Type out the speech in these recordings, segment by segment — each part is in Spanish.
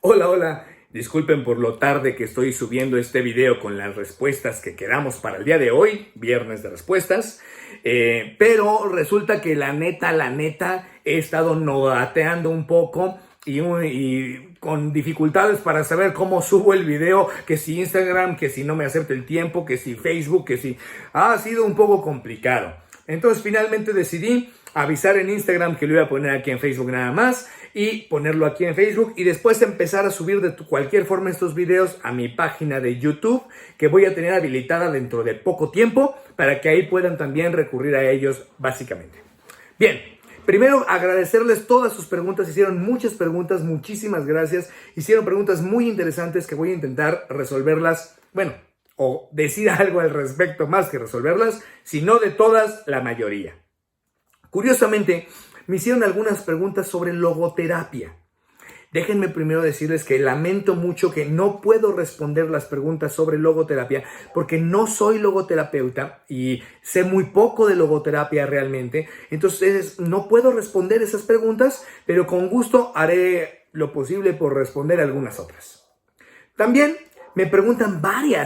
Hola, hola. Disculpen por lo tarde que estoy subiendo este video con las respuestas que quedamos para el día de hoy, viernes de respuestas. Pero resulta que la neta, he estado novateando un poco y con dificultades para saber cómo subo el video, que si Instagram, que si no me acepta el tiempo, que si Facebook, que si... Ha sido un poco complicado. Entonces finalmente decidí avisar en Instagram que lo iba a poner aquí en Facebook nada más y ponerlo aquí en Facebook y después empezar a subir de cualquier forma estos videos a mi página de YouTube que voy a tener habilitada dentro de poco tiempo para que ahí puedan también recurrir a ellos básicamente. Bien, primero agradecerles todas sus preguntas, hicieron muchas preguntas, muchísimas gracias, hicieron preguntas muy interesantes que voy a intentar resolverlas, bueno, o decir algo al respecto más que resolverlas, sino de todas, la mayoría. Curiosamente, me hicieron algunas preguntas sobre logoterapia. Déjenme primero decirles que lamento mucho que no puedo responder las preguntas sobre logoterapia porque no soy logoterapeuta y sé muy poco de logoterapia realmente. Entonces no puedo responder esas preguntas, pero con gusto haré lo posible por responder algunas otras. También me preguntan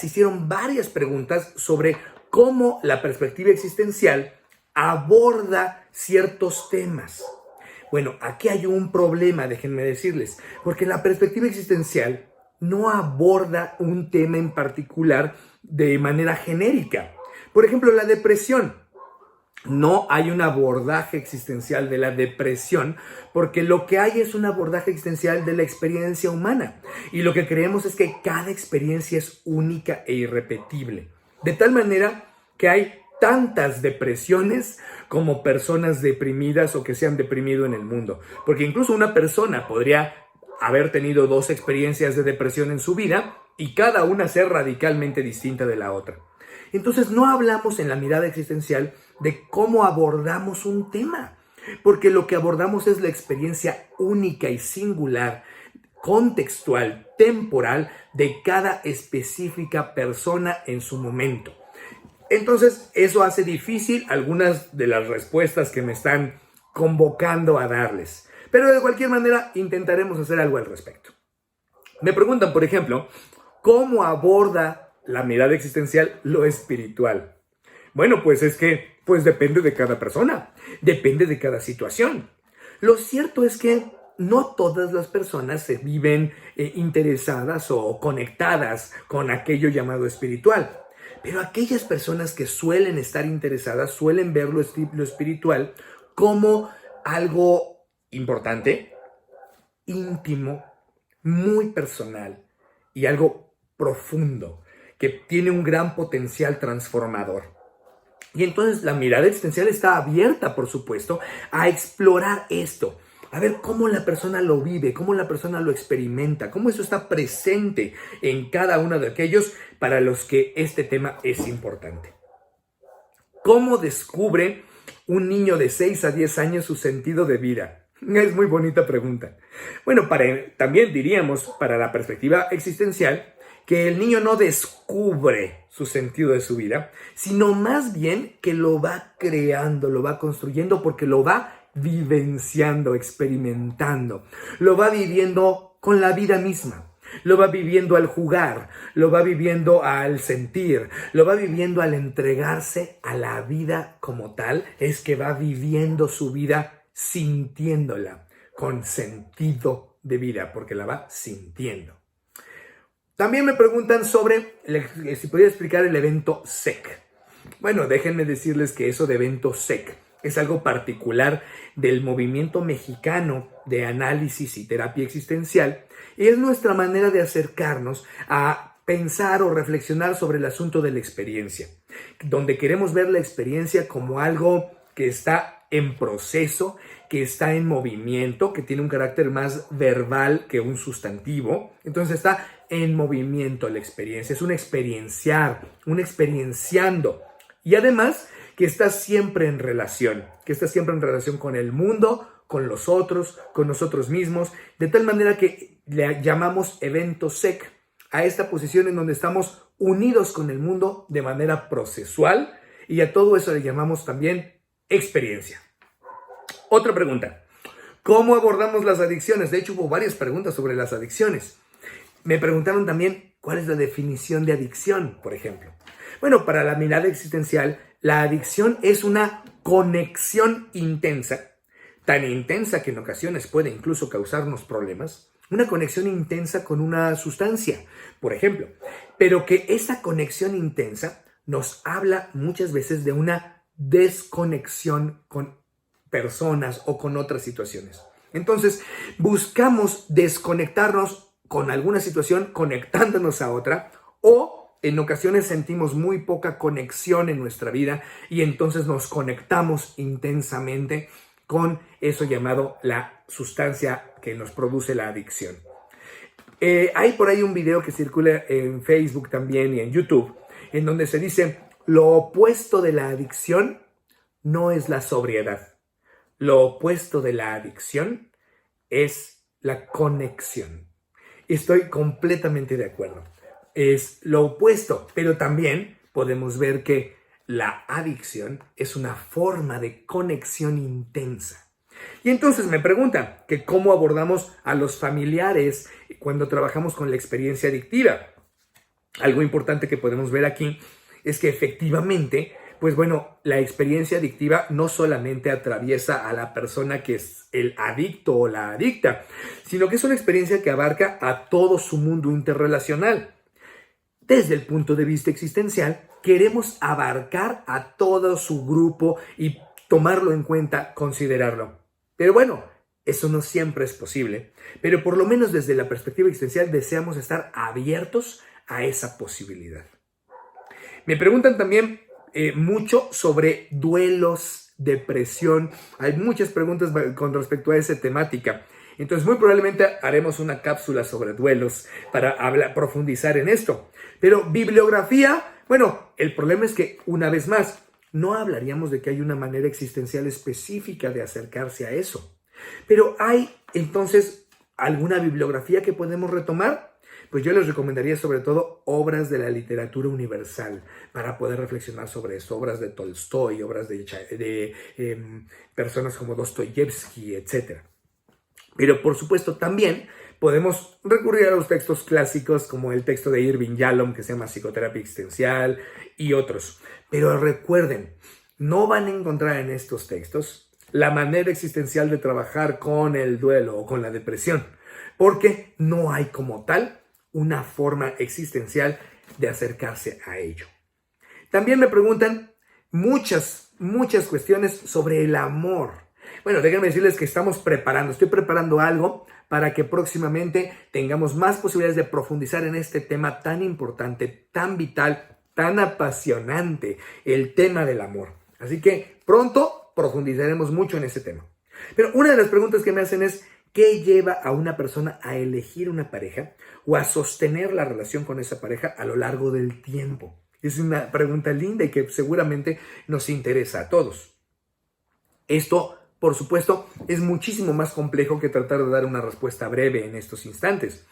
hicieron varias preguntas sobre cómo la perspectiva existencial aborda ciertos temas. Bueno, aquí hay un problema, déjenme decirles, porque la perspectiva existencial no aborda un tema en particular de manera genérica. Por ejemplo, la depresión. No hay un abordaje existencial de la depresión porque lo que hay es un abordaje existencial de la experiencia humana y lo que creemos es que cada experiencia es única e irrepetible. De tal manera que hay tantas depresiones como personas deprimidas o que se han deprimido en el mundo. Porque incluso una persona podría haber tenido dos experiencias de depresión en su vida y cada una ser radicalmente distinta de la otra. Entonces no hablamos en la mirada existencial de cómo abordamos un tema, porque lo que abordamos es la experiencia única y singular, contextual, temporal de cada específica persona en su momento. Entonces eso hace difícil algunas de las respuestas que me están convocando a darles. Pero de cualquier manera intentaremos hacer algo al respecto. Me preguntan, por ejemplo, ¿cómo aborda la mirada existencial lo espiritual? Bueno, pues es que depende de cada persona, depende de cada situación. Lo cierto es que no todas las personas se viven interesadas o conectadas con aquello llamado espiritual. Pero aquellas personas que suelen estar interesadas suelen ver lo espiritual como algo importante, íntimo, muy personal y algo profundo, que tiene un gran potencial transformador. Y entonces la mirada existencial está abierta, por supuesto, a explorar esto, a ver cómo la persona lo vive, cómo la persona lo experimenta, cómo eso está presente en cada uno de aquellos para los que este tema es importante. ¿Cómo descubre un niño de 6 a 10 años su sentido de vida? Es muy bonita pregunta. Bueno, también diríamos, para la perspectiva existencial, que el niño no descubre su sentido de su vida, sino más bien que lo va creando, lo va construyendo porque lo va vivenciando, experimentando, lo va viviendo con la vida misma. Lo va viviendo al jugar, lo va viviendo al sentir, lo va viviendo al entregarse a la vida como tal. Es que va viviendo su vida sintiéndola con sentido de vida, porque la va sintiendo. También me preguntan sobre si podría explicar el evento SEC. Bueno, déjenme decirles que eso de evento SEC es algo particular del movimiento mexicano de análisis y terapia existencial y es nuestra manera de acercarnos a pensar o reflexionar sobre el asunto de la experiencia, donde queremos ver la experiencia como algo que está en proceso, que está en movimiento, que tiene un carácter más verbal que un sustantivo. Entonces está en movimiento la experiencia, es un experienciar, un experienciando. Y además que está siempre en relación, con el mundo, con los otros, con nosotros mismos, de tal manera que le llamamos evento SEC a esta posición en donde estamos unidos con el mundo de manera procesual y a todo eso le llamamos también experiencia. Otra pregunta. ¿Cómo abordamos las adicciones? De hecho, hubo varias preguntas sobre las adicciones. Me preguntaron también cuál es la definición de adicción, por ejemplo. Bueno, para la mirada existencial, la adicción es una conexión intensa, tan intensa que en ocasiones puede incluso causarnos problemas, una conexión intensa con una sustancia, por ejemplo, pero que esa conexión intensa nos habla muchas veces de una desconexión con personas o con otras situaciones. Entonces, buscamos desconectarnos con alguna situación conectándonos a otra, o en ocasiones sentimos muy poca conexión en nuestra vida y entonces nos conectamos intensamente con eso llamado la sustancia que nos produce la adicción. Hay por ahí un video que circula en Facebook también y en YouTube, en donde se dice: lo opuesto de la adicción no es la sobriedad. Lo opuesto de la adicción es la conexión. Estoy completamente de acuerdo. Es lo opuesto, pero también podemos ver que la adicción es una forma de conexión intensa. Y entonces me preguntan que cómo abordamos a los familiares cuando trabajamos con la experiencia adictiva. Algo importante que podemos ver aquí es que efectivamente, pues bueno, la experiencia adictiva no solamente atraviesa a la persona que es el adicto o la adicta, sino que es una experiencia que abarca a todo su mundo interrelacional. Desde el punto de vista existencial, queremos abarcar a todo su grupo y tomarlo en cuenta, considerarlo. Pero bueno, eso no siempre es posible, pero por lo menos desde la perspectiva existencial deseamos estar abiertos a esa posibilidad. Me preguntan también mucho sobre duelos, depresión. Hay muchas preguntas con respecto a esa temática. Entonces, muy probablemente haremos una cápsula sobre duelos para profundizar en esto. Pero bibliografía, bueno, el problema es que, una vez más, no hablaríamos de que hay una manera existencial específica de acercarse a eso. Pero hay, entonces, alguna bibliografía que podemos retomar. Pues yo les recomendaría sobre todo obras de la literatura universal para poder reflexionar sobre eso, obras de Tolstoy, obras de personas como Dostoyevsky, etc. Pero por supuesto también podemos recurrir a los textos clásicos como el texto de Irving Yalom que se llama Psicoterapia Existencial y otros. Pero recuerden, no van a encontrar en estos textos la manera existencial de trabajar con el duelo o con la depresión, porque no hay como tal una forma existencial de acercarse a ello. También me preguntan muchas cuestiones sobre el amor. Bueno, déjenme decirles que estoy preparando algo para que próximamente tengamos más posibilidades de profundizar en este tema tan importante, tan vital, tan apasionante, el tema del amor. Así que pronto profundizaremos mucho en ese tema. Pero una de las preguntas que me hacen es: ¿qué lleva a una persona a elegir una pareja o a sostener la relación con esa pareja a lo largo del tiempo? Es una pregunta linda y que seguramente nos interesa a todos. Esto, por supuesto, es muchísimo más complejo que tratar de dar una respuesta breve en estos instantes.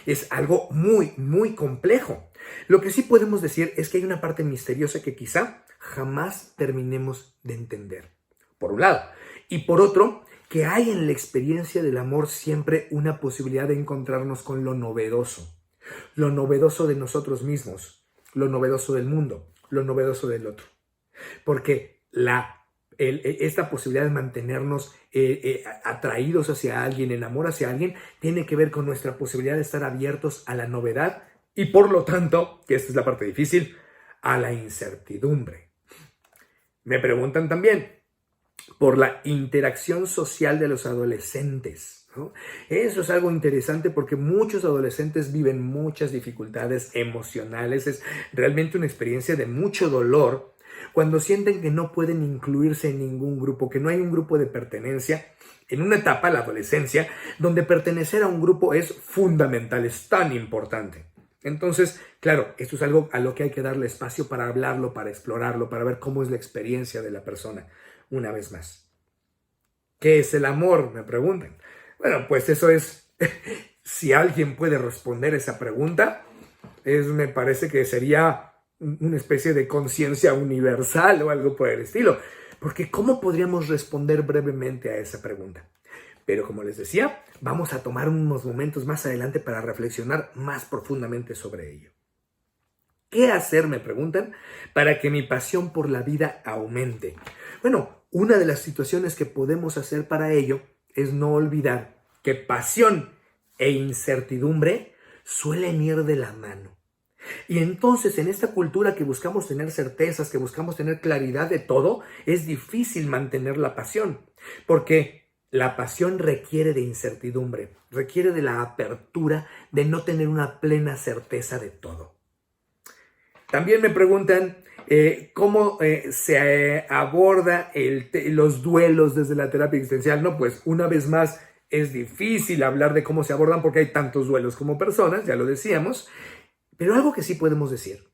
Es algo muy complejo. Lo que sí podemos decir es que hay una parte misteriosa que quizá jamás terminemos de entender, por un lado. Y por otro, que hay en la experiencia del amor siempre una posibilidad de encontrarnos con lo novedoso de nosotros mismos, lo novedoso del mundo, lo novedoso del otro. Porque esta posibilidad de mantenernos atraídos hacia alguien, en amor hacia alguien, tiene que ver con nuestra posibilidad de estar abiertos a la novedad y por lo tanto, que esta es la parte difícil, a la incertidumbre. Me preguntan también por la interacción social de los adolescentes, ¿no? Eso es algo interesante porque muchos adolescentes viven muchas dificultades emocionales. Es realmente una experiencia de mucho dolor cuando sienten que no pueden incluirse en ningún grupo, que no hay un grupo de pertenencia. En una etapa, la adolescencia, donde pertenecer a un grupo es fundamental, es tan importante. Entonces, claro, esto es algo a lo que hay que darle espacio para hablarlo, para explorarlo, para ver cómo es la experiencia de la persona. Una vez más, ¿qué es el amor?, me preguntan. Bueno, pues eso es, si alguien puede responder esa pregunta, me parece que sería una especie de conciencia universal o algo por el estilo. Porque ¿cómo podríamos responder brevemente a esa pregunta? Pero como les decía, vamos a tomar unos momentos más adelante para reflexionar más profundamente sobre ello. ¿Qué hacer, me preguntan, para que mi pasión por la vida aumente? Bueno, una de las situaciones que podemos hacer para ello es no olvidar que pasión e incertidumbre suelen ir de la mano. Y entonces en esta cultura que buscamos tener certezas, que buscamos tener claridad de todo, es difícil mantener la pasión, porque la pasión requiere de incertidumbre, requiere de la apertura de no tener una plena certeza de todo. También me preguntan cómo se aborda los duelos desde la terapia existencial. No, pues una vez más es difícil hablar de cómo se abordan porque hay tantos duelos como personas, ya lo decíamos. Pero algo que sí podemos decir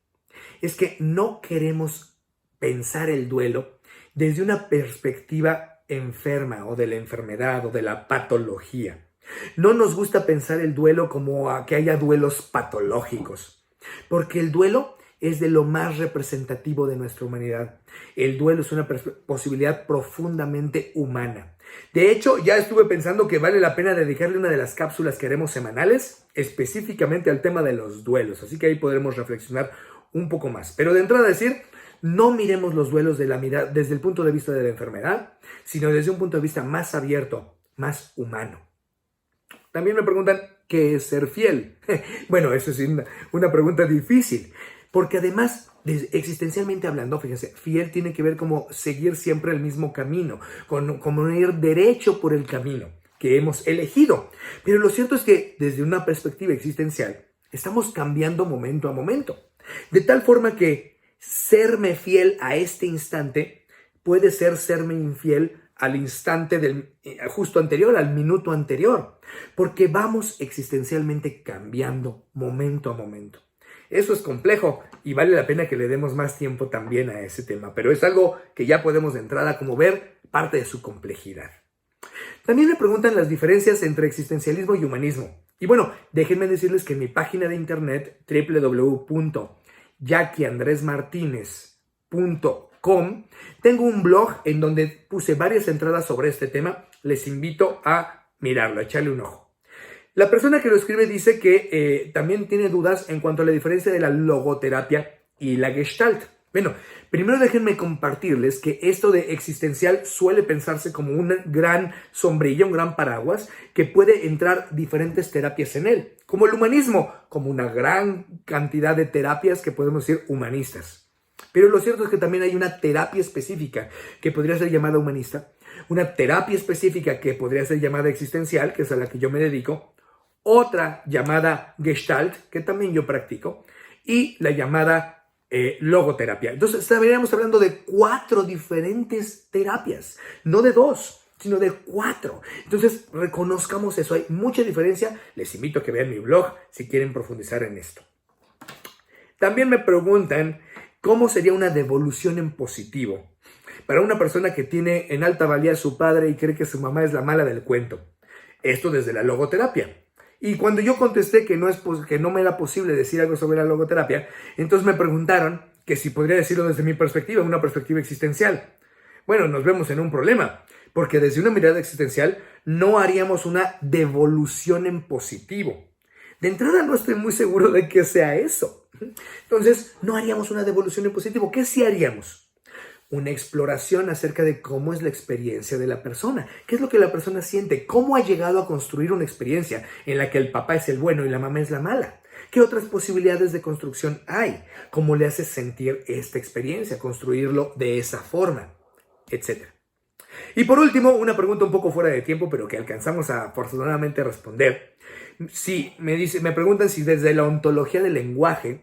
es que no queremos pensar el duelo desde una perspectiva enferma o de la enfermedad o de la patología. No nos gusta pensar el duelo como a que haya duelos patológicos, porque el duelo es de lo más representativo de nuestra humanidad. El duelo es una posibilidad profundamente humana. De hecho, ya estuve pensando que vale la pena dedicarle una de las cápsulas que haremos semanales específicamente al tema de los duelos. Así que ahí podremos reflexionar un poco más. Pero de entrada decir, no miremos los duelos desde el punto de vista de la enfermedad, sino desde un punto de vista más abierto, más humano. También me preguntan, ¿qué es ser fiel? Bueno, eso es una pregunta difícil. Porque además, existencialmente hablando, fíjense, fiel tiene que ver como seguir siempre el mismo camino, como ir derecho por el camino que hemos elegido. Pero lo cierto es que desde una perspectiva existencial, estamos cambiando momento a momento. De tal forma que serme fiel a este instante puede ser serme infiel al instante justo anterior, al minuto anterior. Porque vamos existencialmente cambiando momento a momento. Eso es complejo y vale la pena que le demos más tiempo también a ese tema, pero es algo que ya podemos de entrada como ver parte de su complejidad. También me preguntan las diferencias entre existencialismo y humanismo. Y bueno, déjenme decirles que en mi página de internet www.jackieandresmartinez.com tengo un blog en donde puse varias entradas sobre este tema. Les invito a mirarlo, a echarle un ojo. La persona que lo escribe dice que también tiene dudas en cuanto a la diferencia de la logoterapia y la Gestalt. Bueno, primero déjenme compartirles que esto de existencial suele pensarse como una gran sombrilla, un gran paraguas, que puede entrar diferentes terapias en él, como el humanismo, como una gran cantidad de terapias que podemos decir humanistas. Pero lo cierto es que también hay una terapia específica que podría ser llamada humanista, una terapia específica que podría ser llamada existencial, que es a la que yo me dedico, otra llamada Gestalt, que también yo practico, y la llamada logoterapia. Entonces estaríamos hablando de 4 diferentes terapias, no de 2, sino de 4. Entonces reconozcamos eso, hay mucha diferencia. Les invito a que vean mi blog si quieren profundizar en esto. También me preguntan cómo sería una devolución en positivo para una persona que tiene en alta valía a su padre y cree que su mamá es la mala del cuento. Esto desde la logoterapia. Y cuando yo contesté que no me era posible decir algo sobre la logoterapia, entonces me preguntaron que si podría decirlo desde mi perspectiva, una perspectiva existencial. Bueno, nos vemos en un problema, porque desde una mirada existencial no haríamos una devolución en positivo. De entrada no estoy muy seguro de que sea eso. Entonces, no haríamos una devolución en positivo. ¿Qué sí haríamos? Una exploración acerca de cómo es la experiencia de la persona, qué es lo que la persona siente, cómo ha llegado a construir una experiencia en la que el papá es el bueno y la mamá es la mala. ¿Qué otras posibilidades de construcción hay? ¿Cómo le hace sentir esta experiencia, construirlo de esa forma, etcétera? Y por último, una pregunta un poco fuera de tiempo, pero que alcanzamos a afortunadamente responder. Sí, me preguntan si desde la ontología del lenguaje,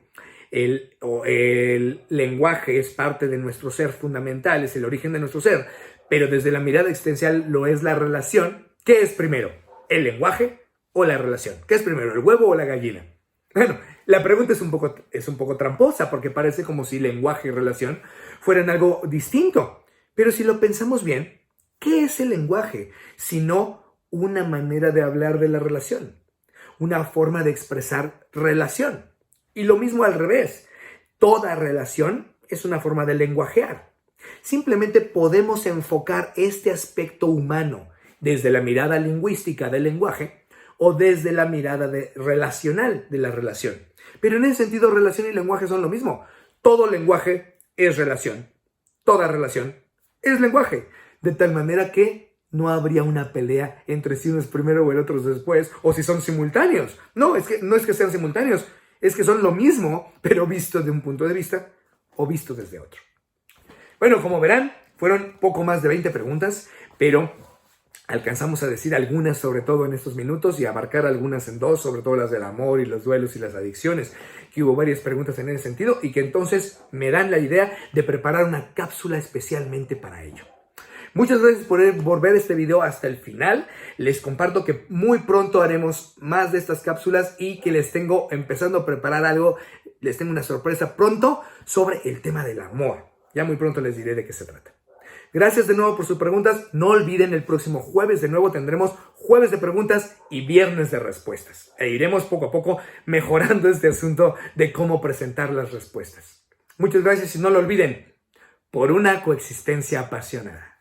el lenguaje es parte de nuestro ser fundamental, es el origen de nuestro ser, pero desde la mirada existencial lo es la relación. ¿Qué es primero? ¿El lenguaje o la relación? ¿Qué es primero, el huevo o la gallina? Bueno, la pregunta es un poco tramposa porque parece como si lenguaje y relación fueran algo distinto. Pero si lo pensamos bien, ¿qué es el lenguaje? Sino una manera de hablar de la relación, una forma de expresar relación. Y lo mismo al revés. Toda relación es una forma de lenguajear. Simplemente podemos enfocar este aspecto humano desde la mirada lingüística del lenguaje o desde la mirada relacional de la relación. Pero en ese sentido, relación y lenguaje son lo mismo. Todo lenguaje es relación. Toda relación es lenguaje. De tal manera que no habría una pelea entre si uno es primero o el otro es después, o si son simultáneos. No es que sean simultáneos, es que son lo mismo, pero visto de un punto de vista o visto desde otro. Bueno, como verán, fueron poco más de 20 preguntas, pero alcanzamos a decir algunas, sobre todo en estos minutos, y abarcar algunas en dos, sobre todo las del amor y los duelos y las adicciones, que hubo varias preguntas en ese sentido y que entonces me dan la idea de preparar una cápsula especialmente para ello. Muchas gracias por ver este video hasta el final. Les comparto que muy pronto haremos más de estas cápsulas y que les tengo empezando a preparar algo. Les tengo una sorpresa pronto sobre el tema del amor. Ya muy pronto les diré de qué se trata. Gracias de nuevo por sus preguntas. No olviden, el próximo jueves de nuevo tendremos jueves de preguntas y viernes de respuestas. E iremos poco a poco mejorando este asunto de cómo presentar las respuestas. Muchas gracias y no lo olviden, por una coexistencia apasionada.